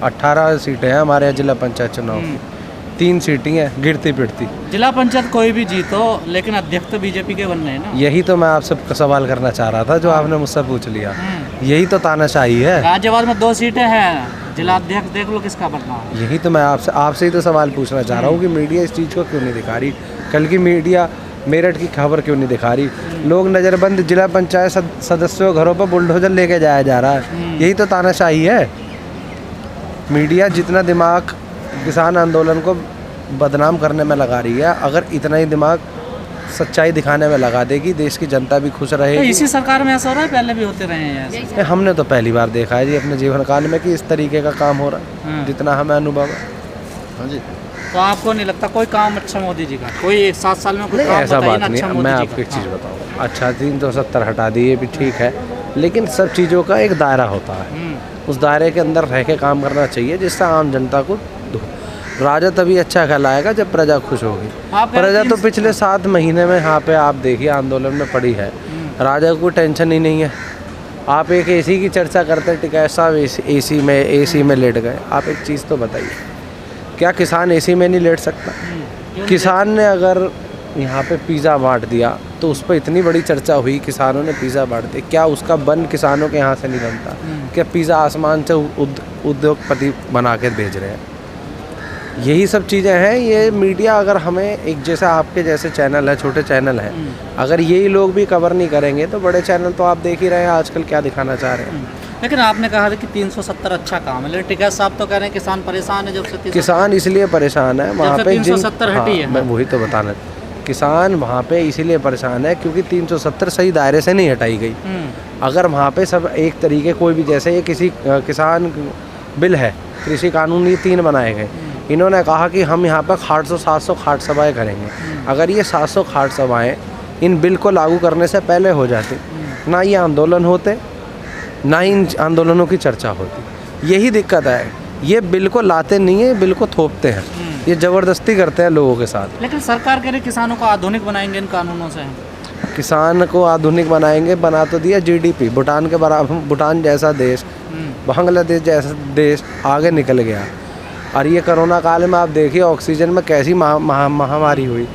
18 सीटें हैं हमारे यहाँ जिला पंचायत चुनाव की, 3 सीटें हैं गिरती पिटती। जिला पंचायत कोई भी जीतो, लेकिन अध्यक्ष तो बीजेपी के बनने हैं ना। यही तो मैं आपसे सवाल करना चाह रहा था जो आपने मुझसे पूछ लिया। यही तो तानाशाही है। गाजियाबाद में 2 सीटें हैं, जिला अध्यक्ष देख लो किसका बनना है। यही तो मैं आपसे ही तो सवाल पूछना चाह रहा हूँ कि मीडिया इस चीज़ को क्यों नहीं दिखा रही। कल की मीडिया मेरठ की खबर क्यों नहीं दिखा रही। लोग नज़रबंद जिला पंचायत सदस्यों घरों पर बुलडोजर लेके जाया जा रहा है। यही तो तानाशाही है। मीडिया जितना दिमाग किसान आंदोलन को बदनाम करने में लगा रही है, अगर इतना ही दिमाग सच्चाई दिखाने में लगा देगी, देश की जनता भी खुश रहेगी। तो इसी सरकार में ऐसा हो रहा है, पहले भी होते रहे हैं ऐसे? हमने तो पहली बार देखा है जी अपने जीवन काल में कि इस तरीके का काम हो रहा है, जितना हमें अनुभव है। हाँ जी। तो आपको नहीं लगता कोई काम अच्छा मोदी जी का, कोई 7 साल में कोई नहीं, काम ऐसा बताइए बात ना नहीं। अच्छा मैं मोदी जी आपको एक का? चीज़ बताऊँ, अच्छा 370 हटा दिए भी ठीक है, लेकिन सब चीज़ों का एक दायरा होता है। उस दायरे के अंदर रह के काम करना चाहिए जिससे आम जनता को राजा तभी अच्छा कहलाएगा जब प्रजा खुश होगी। प्रजा तो पिछले 7 महीने में यहाँ पे आप देखिए आंदोलन में पड़ी है, राजा को टेंशन ही नहीं है। आप एक एसी की चर्चा करते टिकैत साहब एसी में लेट गए। आप एक चीज़ तो बताइए, क्या किसान एसी में नहीं लेट सकता? किसान ने अगर यहाँ पे पिज़्ज़ा बांट दिया तो उस पर इतनी बड़ी चर्चा हुई, किसानों ने पिज़्ज़ा बांट दिया, क्या उसका बन किसानों के यहाँ से नहीं बनता? क्या पिज़्ज़ा आसमान से उद्योगपति बना के भेज रहे हैं? यही सब चीज़ें हैं। ये मीडिया अगर हमें एक जैसा आपके जैसे चैनल है, छोटे चैनल हैं, अगर यही लोग भी कवर नहीं करेंगे तो बड़े चैनल तो आप देख ही रहे हैं आजकल क्या दिखाना चाह रहे हैं। लेकिन आपने कहा था कि 370 अच्छा काम है, लेकिन टिकैत साहब तो कह रहे हैं किसान परेशान है जब से किसान इसलिए परेशान है वहाँ पे 370 हटी है। मैं वही तो बताना, किसान वहाँ पे इसीलिए परेशान है क्योंकि 370 सही दायरे से नहीं हटाई गई। अगर वहाँ पे सब एक तरीके कोई भी जैसे ये किसी किसान बिल है, कृषि कानून ये 3 बनाए गए, इन्होंने कहा कि हम यहाँ पर 700 खाट सभाएँ करेंगे। अगर ये 700 खाट सभाएँ इन बिल को लागू करने से पहले हो जाती, ना ये आंदोलन होते, ना इन आंदोलनों की चर्चा होती। यही दिक्कत है, ये बिल को लाते नहीं है, बिल को थोपते हैं, ये ज़बरदस्ती करते हैं लोगों के साथ। लेकिन सरकार कह रही किसानों को आधुनिक बनाएंगे इन कानूनों से। किसान को आधुनिक बनाएंगे, बना तो दिया जीडीपी भूटान के बराबर। भूटान जैसा देश, बांग्लादेश जैसा देश आगे निकल गया। और ये कोरोना काल में आप देखिए ऑक्सीजन में कैसी महामारी हुई,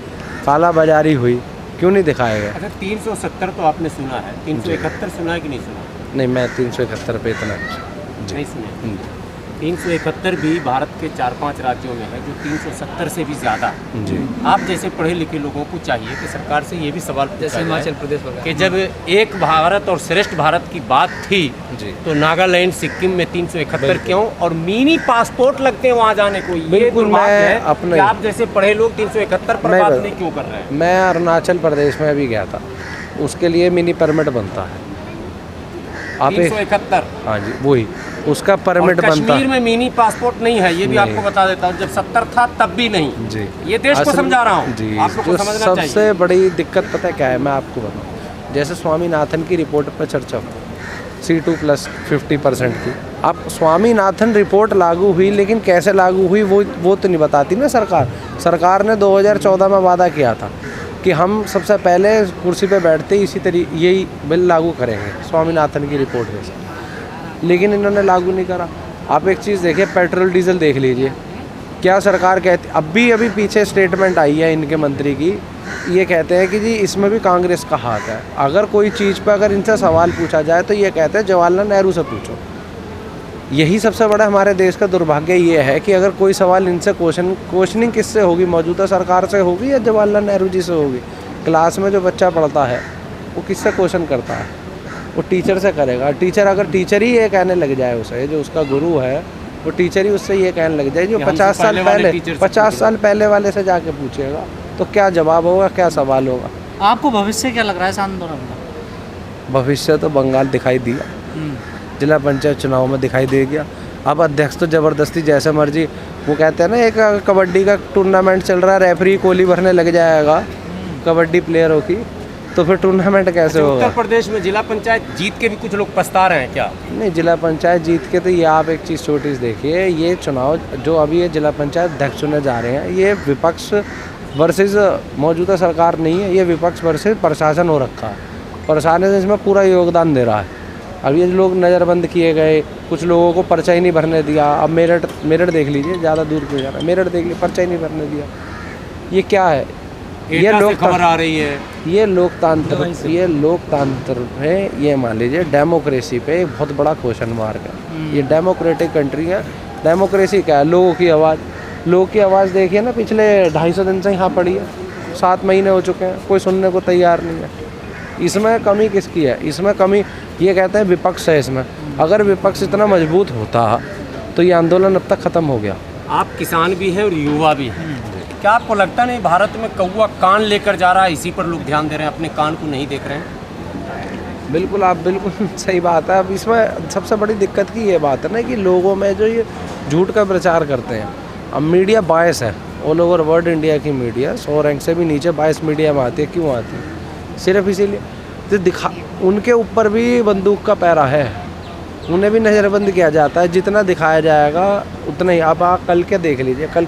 काला बाजारी हुई, क्यों नहीं दिखाया गया? अच्छा 370 तो आपने सुना है, 371 सुना है कि नहीं सुना? नहीं, मैं 371 पे इतना नहीं सुने। 371 भी भारत के 4-5 राज्यों में है जो 370 से भी ज़्यादा। जी। आप जैसे पढ़े लिखे लोगों को चाहिए कि सरकार से ये भी सवाल जैसे हिमाचल प्रदेश वगैरह कि जब एक भारत और श्रेष्ठ भारत की बात थी जी, तो नागालैंड सिक्किम में 371 क्यों और मिनी पासपोर्ट लगते हैं वहाँ जाने को? ये बिल्कुल, दुर्भाग्य मैं है अपने कि आप जैसे पढ़े लोग 371 पर बात नहीं क्यों कर रहे हैं? मैं अरुणाचल प्रदेश में भी गया था, उसके लिए मिनी परमिट बनता है। आप 371 हाँ जी, वही उसका परमिट बनता है। कश्मीर में मिनी पासपोर्ट नहीं है, ये भी आपको बता देता हूँ। जब 70 था तब भी नहीं। जी, ये देश को समझा रहा हूँ जी। आप लोग को समझना चाहिए। सबसे बड़ी दिक्कत पता है क्या है, मैं आपको बताऊँ। जैसे स्वामीनाथन की रिपोर्ट पर चर्चा हुई C2+ 50% की। अब स्वामीनाथन रिपोर्ट लागू हुई, लेकिन कैसे लागू हुई वो तो नहीं बताती ना सरकार। सरकार ने 2014 में वादा किया था कि हम सबसे पहले कुर्सी पे बैठते ही इसी तरीके यही बिल लागू करेंगे स्वामीनाथन की रिपोर्ट में से, लेकिन इन्होंने लागू नहीं करा। आप एक चीज़ देखिए, पेट्रोल डीजल देख लीजिए, क्या सरकार कहती, अभी पीछे स्टेटमेंट आई है इनके मंत्री की, ये कहते हैं कि जी इसमें भी कांग्रेस का हाथ है। अगर कोई चीज़ पर अगर इनसे सवाल पूछा जाए तो ये कहते हैं जवाहरलाल नेहरू से पूछो। यही सबसे बड़ा हमारे देश का दुर्भाग्य ये है कि अगर कोई सवाल इनसे क्वेश्चनिंग किससे होगी, मौजूदा सरकार से होगी या जवाहरलाल नेहरू जी से होगी? क्लास में जो बच्चा पढ़ता है वो किससे क्वेश्चन करता है? वो टीचर से करेगा। टीचर अगर टीचर ही ये कहने लग जाए उसे, जो उसका गुरु है वो टीचर ही उससे ये कहने लग जाए जो 50 साल पहले वाले से जाके पूछेगा, तो क्या जवाब होगा, क्या सवाल होगा? आपको भविष्य क्या लग रहा है इस आंदोलन का? भविष्य तो बंगाल दिखाई दिया, जिला पंचायत चुनाव में दिखाई दे गया। अब अध्यक्ष तो ज़बरदस्ती जैसे मर्जी, वो कहते हैं ना एक कबड्डी का टूर्नामेंट चल रहा है, रेफरी कोली भरने लग जाएगा कबड्डी प्लेयरों की, तो फिर टूर्नामेंट कैसे होगा? उत्तर प्रदेश में जिला पंचायत जीत के भी कुछ लोग पछता रहे हैं क्या? नहीं, जिला पंचायत जीत के तो ये आप एक चीज़ छोटी सी देखिए, ये चुनाव जो अभी ये जिला पंचायत अध्यक्ष चुने जा रहे हैं, ये विपक्ष वर्सेस मौजूदा सरकार नहीं है, ये विपक्ष वर्सेस प्रशासन हो रखा है। प्रशासन इसमें पूरा योगदान दे रहा है। अब ये लोग नज़रबंद किए गए, कुछ लोगों को पर्चा ही नहीं भरने दिया। अब मेरठ देख लीजिए, ज़्यादा दूर क्यों जा रहा है, मेरठ देख लीजिए, पर्चा ही नहीं भरने दिया। ये क्या है? ये खबर आ रही है। ये लोकतंत्र है, ये मान लीजिए डेमोक्रेसी पे एक बहुत बड़ा क्वेश्चन मार्क है। ये डेमोक्रेटिक कंट्री है। डेमोक्रेसी क्या है? लोगों की आवाज़ देखिए ना, पिछले 250 दिन से यहाँ पड़ी है, 7 महीने हो चुके हैं, कोई सुनने को तैयार नहीं है। इसमें कमी किसकी है? इसमें कमी ये कहते हैं विपक्ष है इसमें। अगर विपक्ष इतना मजबूत होता तो ये आंदोलन अब तक ख़त्म हो गया। आप किसान भी हैं और युवा भी हैं, क्या आपको लगता नहीं भारत में कौवा कान लेकर जा रहा है, इसी पर लोग ध्यान दे रहे हैं, अपने कान को नहीं देख रहे हैं? बिल्कुल, आप बिल्कुल सही बात है। अब इसमें सबसे बड़ी दिक्कत की ये बात है ना कि लोगों में जो ये झूठ का प्रचार करते हैं। अब मीडिया बायस है, ऑल ओवर वर्ल्ड इंडिया की मीडिया 100 रैंक से भी नीचे बायस मीडिया में आती है। क्यों आती है? सिर्फ इसीलिए तो उनके ऊपर भी बंदूक का पैरा है, उन्हें भी नज़रबंद किया जाता है। जितना दिखाया जाएगा उतना ही। अब आप कल के देख लीजिए, कल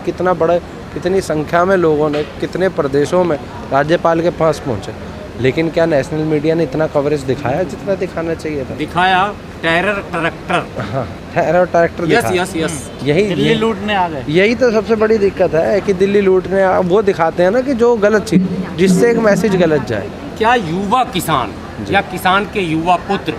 कितनी संख्या में लोगों ने कितने प्रदेशों में राज्यपाल के पास पहुंचे, लेकिन क्या नेशनल मीडिया ने इतना कवरेज दिखाया जितना दिखाना चाहिए था? दिखाया टेरर ट्रैक्टर। हाँ, टेरर ट्रैक्टर दिखाया। यस यही दिल्ली लूटने आ गए। यही तो सबसे बड़ी दिक्कत है कि दिल्ली लूटने वो दिखाते हैं ना कि जो गलत चीज़, जिससे एक मैसेज गलत जाए। क्या युवा किसान या किसान के युवा पुत्र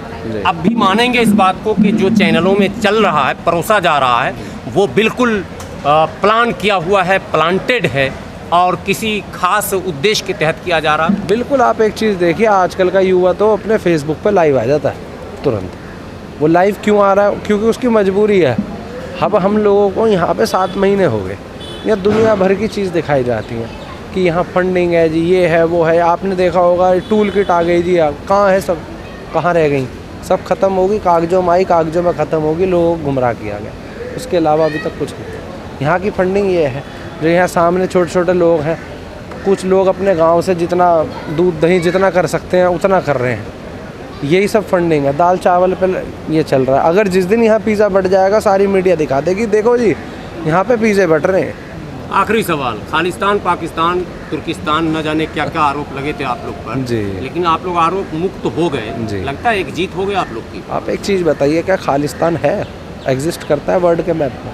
अब भी मानेंगे इस बात को कि जो चैनलों में चल रहा है, परोसा जा रहा है, वो बिल्कुल प्लान किया हुआ है, प्लांटेड है और किसी खास उद्देश्य के तहत किया जा रहा है? बिल्कुल। आप एक चीज़ देखिए, आजकल का युवा तो अपने फेसबुक पे लाइव आ जाता है तुरंत। वो लाइव क्यों आ रहा है? क्योंकि उसकी मजबूरी है। अब हम लोगों को यहाँ पे 7 महीने हो गए, यहाँ दुनिया भर की चीज़ दिखाई जाती है कि यहाँ फंडिंग है जी, ये है वो है। आपने देखा होगा टूल किट आ गई जी, कहाँ है सब? कहाँ रह गई? सब ख़त्म होगी, कागजों में आई, कागजों में ख़त्म होगी, लोगों को गुमराह किया गया। उसके अलावा अभी तक कुछ नहीं। यहाँ की फंडिंग ये है, जो यहाँ सामने छोटे छोटे लोग हैं, कुछ लोग अपने गांव से जितना दूध दही जितना कर सकते हैं उतना कर रहे हैं। यही सब फंडिंग है। दाल चावल पे ये चल रहा है। अगर जिस दिन यहाँ पिज़्ज़ा बढ़ जाएगा, सारी मीडिया दिखा देगी, देखो जी यहाँ पे पिज़्ज़े बढ़ रहे हैं। आखिरी सवाल, खालिस्तान, पाकिस्तान, तुर्किस्तान, न जाने क्या क्या आरोप लगे थे आप लोग पर जी, लेकिन आप लोग आरोप मुक्त हो गए जी। लगता है एक जीत हो गई आप लोग की। आप एक चीज़ बताइए, क्या खालिस्तान है, एग्जिस्ट करता है वर्ल्ड के मैप में?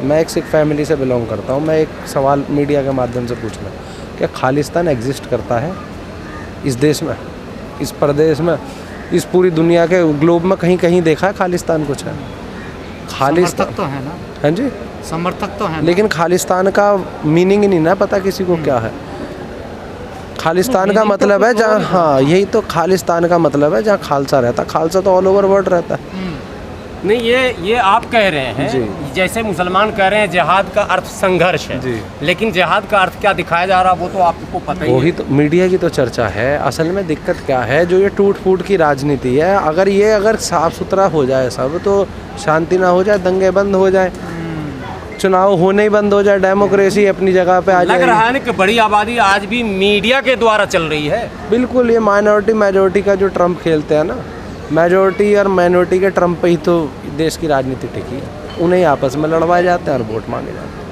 मैं एक सिख फैमिली से बिलोंग करता हूँ। मैं एक सवाल मीडिया के माध्यम से पूछना, क्या खालिस्तान एग्जिस्ट करता है इस देश में, इस प्रदेश में, इस पूरी दुनिया के ग्लोब में? कहीं कहीं देखा है खालिस्तान कुछ है? खालिस्तान तो है ना। हाँ जी, समर्थक तो है, लेकिन खालिस्तान का मीनिंग ही नहीं ना पता किसी को क्या है। खालिस्तान का मतलब है जहाँ, हाँ यही तो खालिस्तान का मतलब है जहाँ खालसा रहता। खालसा तो ऑल ओवर वर्ल्ड रहता है। नहीं, ये आप कह रहे हैं जी। जैसे मुसलमान कह रहे हैं जिहाद का अर्थ संघर्ष है जी। लेकिन जिहाद का अर्थ क्या दिखाया जा रहा वो तो आपको पता ही वही है। तो मीडिया की तो चर्चा है। असल में दिक्कत क्या है, जो ये टूट फूट की राजनीति है, अगर साफ सुथरा हो जाए सब, तो शांति ना हो जाए, दंगे बंद हो जाए, चुनाव होने ही बंद हो जाए, डेमोक्रेसी अपनी जगह पे आ जाए। लग रहा है ना कि बड़ी आबादी आज भी मीडिया के द्वारा चल रही है। बिल्कुल, ये माइनॉरिटी मेजॉरिटी का जो ट्रम्प खेलते हैं ना, मेजॉरिटी और माइनॉरिटी के ट्रम्प पे ही तो देश की राजनीति टिकी है। उन्हें आपस में लड़वाए जाते हैं और वोट मांगे जाते हैं।